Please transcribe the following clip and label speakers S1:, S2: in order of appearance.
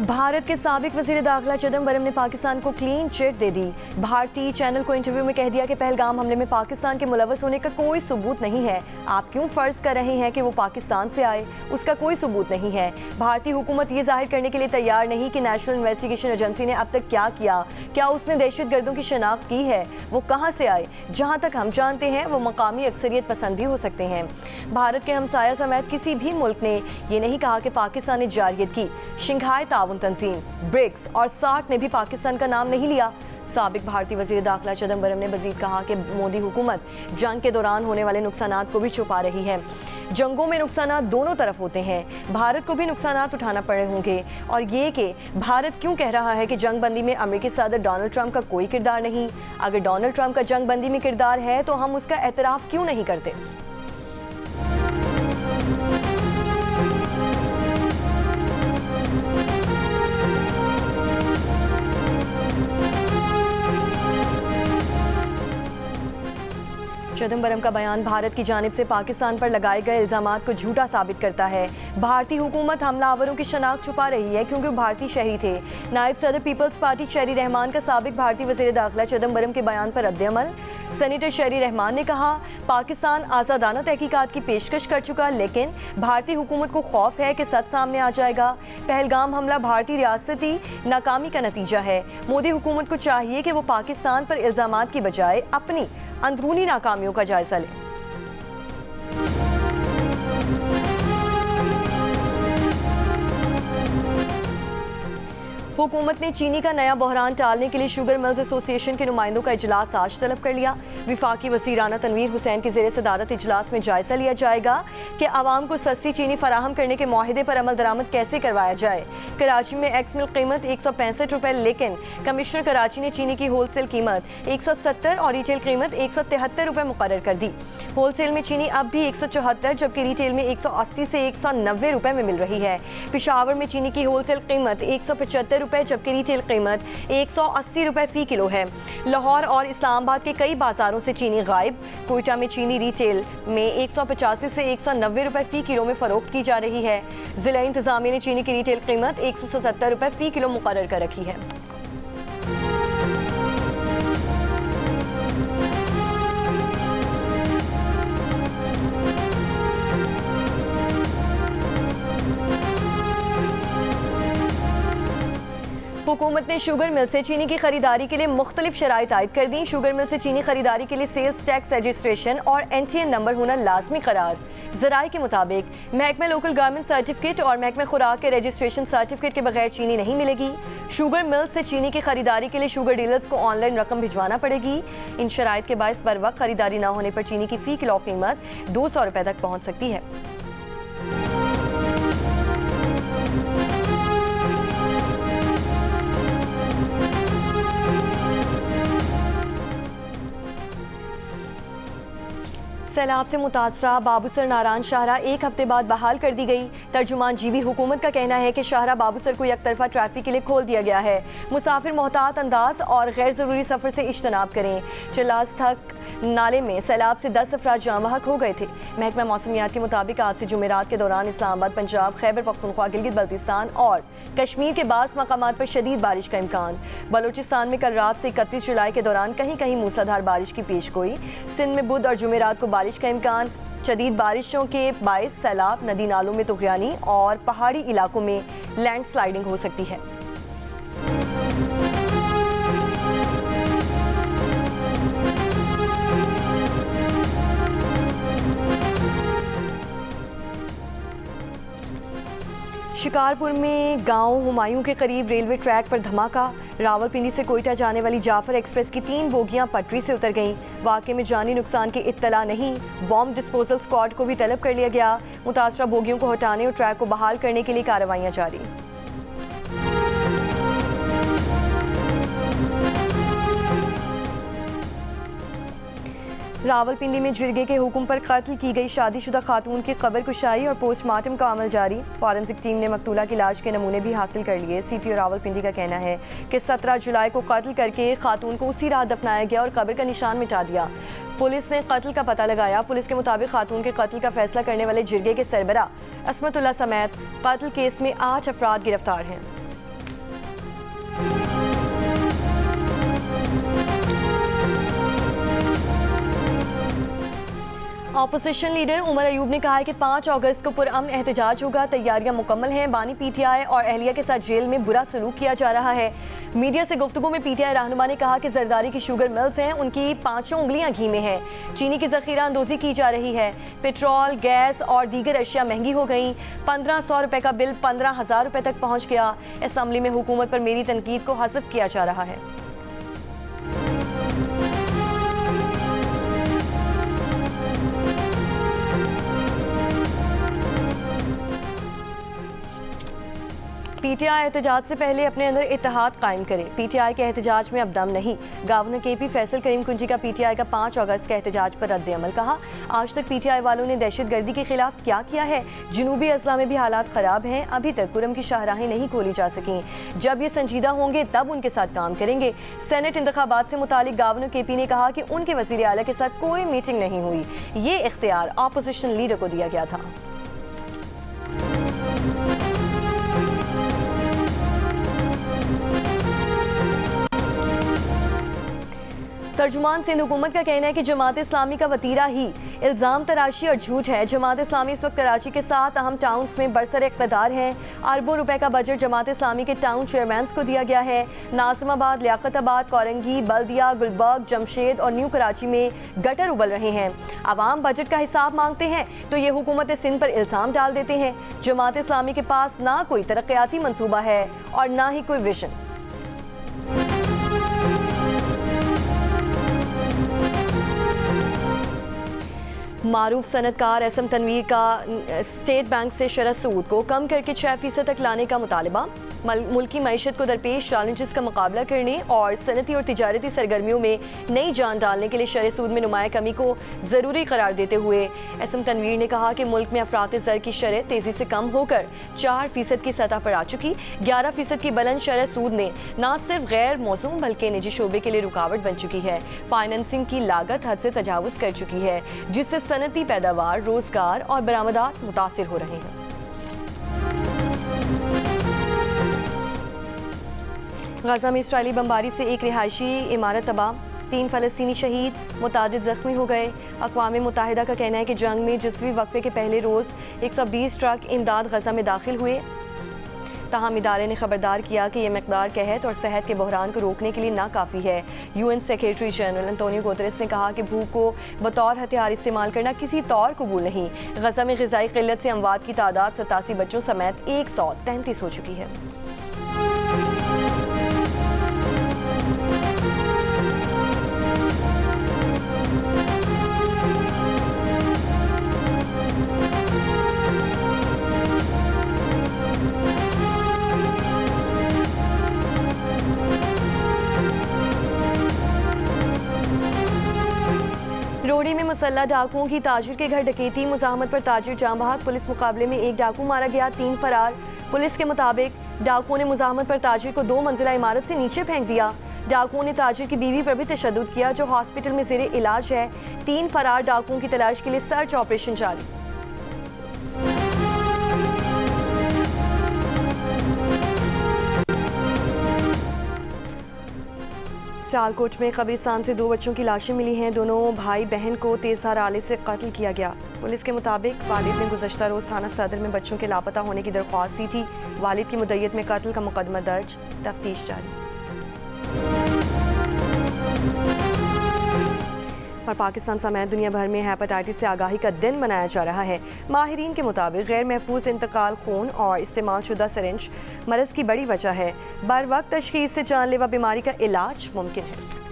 S1: भारत के साबिक वज़ीर दाखिला चिदम्बरम ने पाकिस्तान को क्लीन चिट दे दी। भारतीय चैनल को इंटरव्यू में कह दिया कि पहलगाम हमले में पाकिस्तान के मुलव्वस होने का कोई सबूत नहीं है। आप क्यों फ़र्ज कर रहे हैं कि वो पाकिस्तान से आए, उसका कोई सबूत नहीं है। भारतीय हुकूमत ये जाहिर करने के लिए तैयार नहीं कि नेशनल इन्वेस्टिगेशन एजेंसी ने अब तक क्या किया, क्या उसने दहशतगर्दों की शनाख्त की है, वो कहाँ से आए। जहाँ तक हम जानते हैं वो मकामी अक्सरियत पसंद भी हो सकते हैं। भारत के हमसाया समेत किसी भी मुल्क ने ये नहीं कहा कि पाकिस्तान ने जारियत की। शंघाई ताउन तंजीम, ब्रिक्स और सार्क ने भी पाकिस्तान का नाम नहीं लिया। साबिक भारतीय वज़ीर दाखिला चिदम्बरम ने मज़ीद कहा कि मोदी हुकूमत जंग के दौरान होने वाले नुकसानात को भी छुपा रही है। जंगों में नुकसानात दोनों तरफ होते हैं, भारत को भी नुकसानात उठाना पड़े होंगे। और ये कि भारत क्यों कह रहा है कि जंग बंदी में अमेरिकी सदर डोनाल्ड ट्रंप का कोई किरदार नहीं। अगर डोनाल्ड ट्रंप का जंग बंदी में किरदार है तो हम उसका एतराफ़ क्यों नहीं करते। चिदम्बरम का बयान भारत की जानिब से पाकिस्तान पर लगाए गए इल्ज़ामात को झूठा साबित करता है। भारतीय हुकूमत हमलावरों की शनाख्त छुपा रही है क्योंकि भारतीय शहरी थे। नायब सदर पीपल्स पार्टी शेरी रहमान का साबिक भारतीय वज़ीर दाखिला चिदम्बरम के बयान पर रद्द-ए-अमल। सेनेटर शेरी रहमान ने कहा, पाकिस्तान आज़ादाना तहकीकात की पेशकश कर चुका, लेकिन भारतीय हुकूमत को खौफ है कि सच सामने आ जाएगा। पहलगाम हमला भारतीय रियासती नाकामी का नतीजा है। मोदी हुकूमत को चाहिए कि वो पाकिस्तान पर इल्ज़ामात की बजाय अपनी अंदरूनी नाकामियों का जायजा लें। हुकूमत ने चीनी का नया बहरान टालने के लिए शुगर मिल्स एसोसिएशन के नुमाइंदों का इजलास आज तलब कर लिया। विफाकी वज़ीर राना तनवीर हुसैन की ज़ेर सदारत इजलास में जायजा लिया जाएगा कि आवाम को सस्ती चीनी फराहम करने के मुआहिदे पर अमल दरामद कैसे करवाया जाए। कराची में एक्स मिल्क कीमत 165 रुपये, लेकिन कमिश्नर कराची ने चीनी की होल सेल कीमत 170 और रिटेल कीमत 173 रुपये मुकर्रर कर दी। होल सेल में चीनी अब भी 174 जबकि रिटेल में 180 से 190 रुपये में मिल रही है। पेशावर में चीनी की होल सेल कीमत 175 रुपये जबकि रिटेल कीमत 180 रुपये फ़ी किलो है। लाहौर और इस्लामाबाद के कई बाजारों से चीनी गायब। कोयटा में चीनी रिटेल में 185 से 190 रुपये फ़ी किलो में फ़रोख्त की जा रही है। ज़िला इंतज़ामिया ने चीनी की रिटेल कीमत 177 रुपये फ़ी किलो मुकर्रर कर रखी है। हुकूमत ने शुगर मिल से चीनी की खरीदारी के लिए मुख्तलिफ शराइत आयद कर दी। शुगर मिल से चीनी खरीदारी के लिए सेल्स टैक्स रजिस्ट्रेशन और NTN नंबर होना लाजमी करार। ज़राए के मुताबिक महकमा लोकल गारमेंट सर्टिफिकेट और महकमा खुराक के रजिस्ट्रेशन सर्टिफिकेट के बगैर चीनी नहीं मिलेगी। शुगर मिल से चीनी की खरीदारी के लिए शुगर डीलर्स को ऑनलाइन रकम भिजवाना पड़ेगी। इन शराइत के बायस बर वक्त खरीदारी न होने पर चीनी की फ़ी किलो कीमत 200 रुपये तक पहुँच सकती है। सैलाब से मुतासरा बाबूसर नारायण शाहरा एक हफ्ते बाद बहाल कर दी गई। तर्जुमान जीबी हुकूमत का कहना है कि शाहरा बाबूसर को एकतरफा ट्रैफिक के लिए खोल दिया गया है। मुसाफिर मोहतात अंदाज और गैर ज़रूरी सफ़र से इज्तनाब करें। चिलास तक नाले में सैलाब से 10 अफराद जाँ बहक हो गए थे। महकमा मौसमियात के मुताबिक आज से जुमेरात के दौरान इस्लामाबाद, पंजाब, खैबर पख्तूनख्वा, गिलगित बाल्टिस्तान और कश्मीर के बास मकामात पर शदीद बारिश का इम्कान। बलूचिस्तान में कल रात से 31 जुलाई के दौरान कहीं कहीं मूसलाधार बारिश की पेशगोई। सिंध में बुध और जुमेरात को बारिश का इम्कान। शदीद बारिशों के बायस सैलाब, नदी नालों में तुग़यानी और पहाड़ी इलाकों में लैंड स्लाइडिंग हो सकती है। शिकारपुर में गांव हुमायूं के करीब रेलवे ट्रैक पर धमाका। रावलपिंडी से कोयटा जाने वाली जाफर एक्सप्रेस की 3 बोगियां पटरी से उतर गईं। वाक़े में जानी नुकसान की इत्तला नहीं। बॉम्ब डिस्पोजल स्क्वाड को भी तलब कर लिया गया। मुतासरा बोगियों को हटाने और ट्रैक को बहाल करने के लिए कार्रवाइयां जारी। रावलपिंडी में जिरगे के हुक्म पर कत्ल की गई शादीशुदा खातून की कब्र कुशाई और पोस्टमार्टम का अमल जारी। फॉरेंसिक टीम ने मकतूला की लाश के नमूने भी हासिल कर लिए। CPO रावलपिंडी का कहना है कि 17 जुलाई को कत्ल करके खातून को उसी रात दफनाया गया और कब्र का निशान मिटा दिया। पुलिस ने कत्ल का पता लगाया। पुलिस के मुताबिक खातून के कत्ल का फैसला करने वाले जिरगे के सरबरा असमतुल्लाह समेत कत्ल केस में 8 अफराद गिरफ्तार हैं। ऑपोजिशन लीडर उमर अयूब ने कहा है कि 5 अगस्त को पुरअमन एहतजाज होगा, तैयारियां मुकम्मल हैं। बानी पीटीआई और अहलिया के साथ जेल में बुरा सलूक किया जा रहा है। मीडिया से गुफ्तगू में पीटीआई रहनुमा ने कहा कि जरदारी की शुगर मिल्स हैं, उनकी 5 उंगलियां घी में हैं। चीनी की जखीरा अंदोजी की जा रही है। पेट्रोल, गैस और दीगर अशिया महंगी हो गई। 1500 रुपए का बिल 15,000 रुपए तक पहुँच गया। असम्बली में हुकूमत पर मेरी तनकीद को हज़फ किया जा रहा है। पीटीआई एहतजाज से पहले अपने अंदर इत्तेहाद कायम करे। पीटीआई के एहतजाज में अब दम नहीं। गवर्नर केपी फैसल करीम कुंजी का पीटीआई का 5 अगस्त के एहतजाज पर रद्द अमल। कहा, आज तक पीटीआई वालों ने दहशत गर्दी के खिलाफ क्या किया है? जनूबी अजला में भी हालात खराब हैं। अभी तक पुरम की शाहराहें नहीं खोली जा सकी। जब ये संजीदा होंगे तब उनके साथ काम करेंगे। सेनेट इंतखाबात से मुतालिक गवर्नर केपी ने कहा कि उनके वज़ीर आला के साथ कोई मीटिंग नहीं हुई। ये इख्तियार ऑपोजिशन लीडर को दिया गया था। तर्जुमान सिंध हुकूमत का कहना है कि जमात इस्लामी का वतीरा ही इल्ज़ाम तराशी और झूठ है। जमात इस्लामी इस वक्त कराची के 7 अहम टाउन्स में बरसर इक़्तिदार हैं। अरबों रुपए का बजट जमात इस्लामी के टाउन चेयरमैन को दिया गया है। नाज़िमाबाद, लियाकताबाद, कोरंगी, बल्दिया, गुलबर्ग, जमशेद और न्यू कराची में गटर उबल रहे हैं। अवाम बजट का हिसाब मांगते हैं तो ये हुकूमत सिंध पर इल्ज़ाम डाल देते हैं। जमात इस्लामी के पास ना कोई तरक्याती मनसूबा है और ना ही कोई विजन। मारूफ सनतकार एसएम तनवीर का स्टेट बैंक से शरह सूद को कम करके 6% तक लाने का मुतालबा। मुल्की मईशत को दरपेश चैलेंजेस का मुकाबला करने और सनती और तिजारती सरगर्मियों में नई जान डालने के लिए शरह सूद में नुमाया कमी को ज़रूरी करार देते हुए एसएम तनवीर ने कहा कि मुल्क में अफरात ज़र की शरह तेज़ी से कम होकर 4% की सतह पर आ चुकी। 11% की बुलंद शरह सूद ने न सिर्फ गैर मौसूम बल्कि निजी शोबे के लिए रुकावट बन चुकी है। फाइनेंसिंग की लागत हद से तजावुज़ कर चुकी है, जिससे सनती पैदावार, रोज़गार और बरामदात मुतासिर हो रहे हैं। गाज़ा में इस्राएली बमबारी से एक रिहायशी इमारत तबाह, 3 फ़लस्तीनी शहीद, मुतादिद ज़ख्मी हो गए। अक़वाम मुत्तहिदा का कहना है कि जंग में जज़वी वक़्फ़े के पहले रोज़ 120 ट्रक इमदाद गज़ा में दाखिल हुए। ताहम इदारे ने खबरदार किया कि यह मकदार कहत और सेहत के बहरान को रोकने के लिए नाकाफ़ी है। UN secretary general Antonio Guterres ने कहा कि भूख को बतौर हथियार इस्तेमाल करना किसी तौर कबूल नहीं। गज़ा में ग़िज़ाई क़िल्लत से अमवात की तादाद 87 बच्चों समेत 133 हो चुकी है। रोहड़ी में मुसल्लह डाकुओं की ताजिर के घर डकैती, मुज़ाहमत पर ताजिर जाम बहक। पुलिस मुकाबले में एक डाकू मारा गया, 3 फरार। पुलिस के मुताबिक डाकुओं ने मुज़ाहमत पर ताजिर को 2 मंजिला इमारत से नीचे फेंक दिया। डाकुओं ने ताजिर की बीवी पर भी तशद्दुद किया, जो हॉस्पिटल में ज़ेरे इलाज है। 3 फरार डाकुओं की तलाश के लिए सर्च ऑपरेशन जारी। सियालकोट में कब्रिस्तान से 2 बच्चों की लाशें मिली हैं। दोनों भाई बहन को तेज़धार आले से कत्ल किया गया। पुलिस के मुताबिक वालिद ने गुज़श्ता रोज़ थाना सदर में बच्चों के लापता होने की दरख्वास्त दी थी। वालिद की मुद्दत में कत्ल का मुकदमा दर्ज, तफ्तीश जारी। और पाकिस्तान समेत दुनिया भर में हेपेटाइटिस से आगाही का दिन मनाया जा रहा है। माहिरीन के मुताबिक गैर महफूज इंतकाल खून और इस्तेमाल शुदा सिरिंज मरज़ की बड़ी वजह है। बर वक्त तशख़ीस से जानलेवा बीमारी का इलाज मुमकिन है।